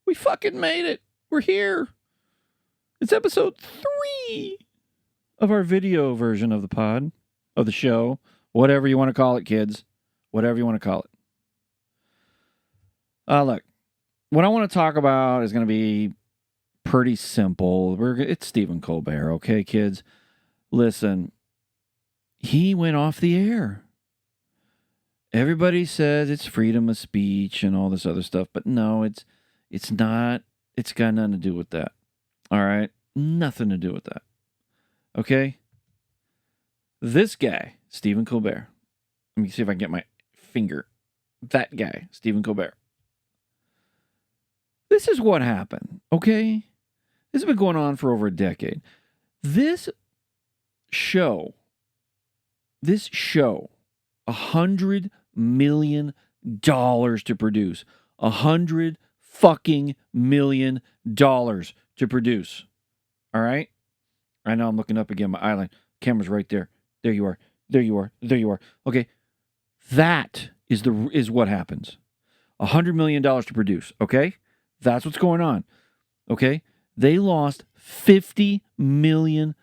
We fucking made it. We're here. It's episode 3 of our video version of the pod, of the show. Whatever you want to call it, kids. Whatever you want to call it. Look, what I want to talk about is going to be pretty simple. It's Stephen Colbert, okay, kids? Listen, he went off the air. Everybody says it's freedom of speech and all this other stuff, but no, it's not. It's got nothing to do with that. All right? Nothing to do with that. Okay? This guy, Stephen Colbert. Let me see if I can get my finger. That guy, Stephen Colbert. This is what happened, okay? This has been going on for over a decade. This show, $100 million to produce. $100 fucking million to produce. All right? I know I'm looking up again. My eyeline. Camera's right there. There you are. There you are. There you are. Okay. That is what happens. $100 million to produce. Okay? That's what's going on. Okay? They lost $50 million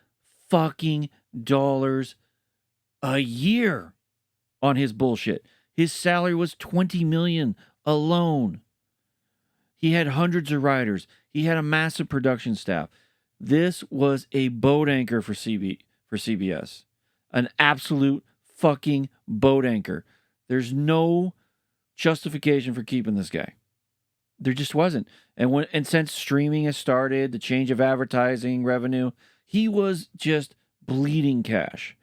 fucking dollars a year on his bullshit. His salary was $20 million alone. He had hundreds of writers. He had a massive production staff. This was a boat anchor for CBS. An absolute fucking boat anchor. There's no justification for keeping this guy. There just wasn't. And since streaming has started, the change of advertising revenue, he was just bleeding cash.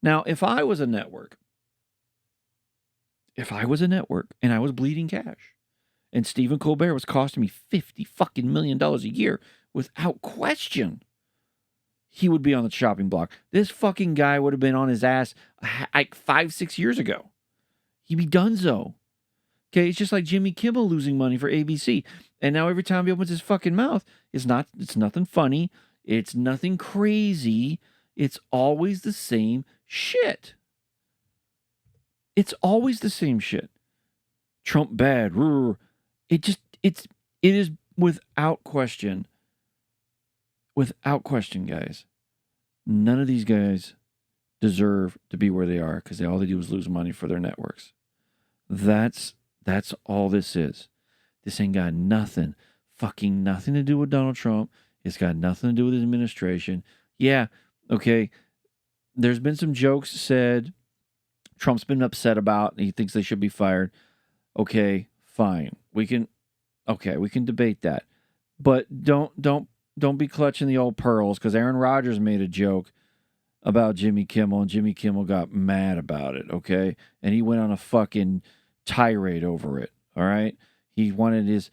Now, if I was a network and I was bleeding cash, and Stephen Colbert was costing me $50 fucking million a year, without question, he would be on the chopping block. This fucking guy would have been on his ass like 5-6 years ago. He'd be donezo. Okay, it's just like Jimmy Kimmel losing money for ABC. And now every time he opens his fucking mouth, it's nothing funny. It's nothing crazy. It's always the same shit. It's always the same shit. Trump bad. It is without question, guys. None of these guys deserve to be where they are because all they do is lose money for their networks. That's all this is. This ain't got nothing to do with Donald Trump. It's got nothing to do with his administration. Yeah, okay. There's been some jokes said. Trump's been upset about. He thinks they should be fired. Okay, fine. We can debate that. But don't be clutching the old pearls, because Aaron Rodgers made a joke about Jimmy Kimmel, and Jimmy Kimmel got mad about it, okay? And he went on a fucking tirade over it, all right? He wanted his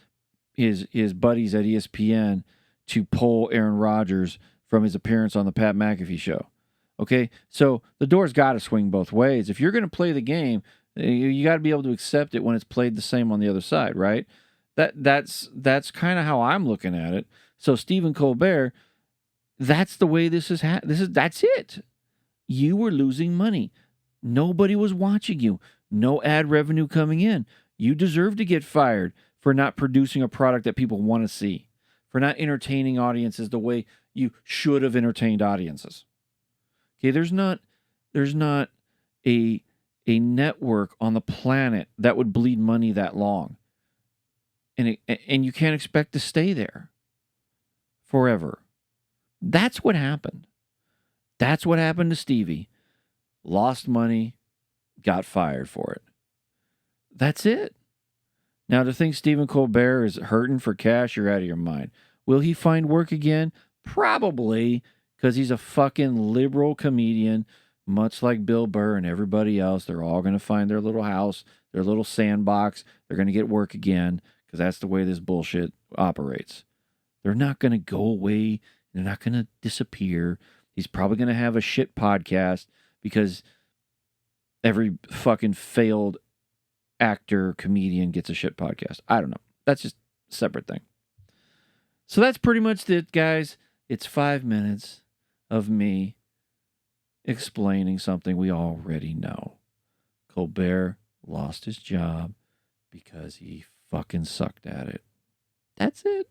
buddies at ESPN to pull Aaron Rodgers from his appearance on the Pat McAfee show. Okay? So the door's got to swing both ways. If you're going to play the game, you got to be able to accept it when it's played the same on the other side, right? That's kind of how I'm looking at it. So Stephen Colbert, that's the way this is. That's it. You were losing money. Nobody was watching you. No ad revenue coming in. You deserve to get fired for not producing a product that people want to see, for not entertaining audiences the way you should have entertained audiences. Okay, there's not a network on the planet that would bleed money that long. And you can't expect to stay there forever. That's what happened. That's what happened to Stevie. Lost money, got fired for it. That's it. Now, to think Stephen Colbert is hurting for cash, you're out of your mind. Will he find work again? Probably, because he's a fucking liberal comedian, much like Bill Burr and everybody else. They're all going to find their little house, their little sandbox. They're going to get work again, because that's the way this bullshit operates. They're not going to go away. They're not going to disappear. He's probably going to have a shit podcast because every fucking failed actor, comedian gets a shit podcast. I don't know. That's just a separate thing. So that's pretty much it, guys. It's 5 minutes of me explaining something we already know. Colbert lost his job because he fucking sucked at it. That's it.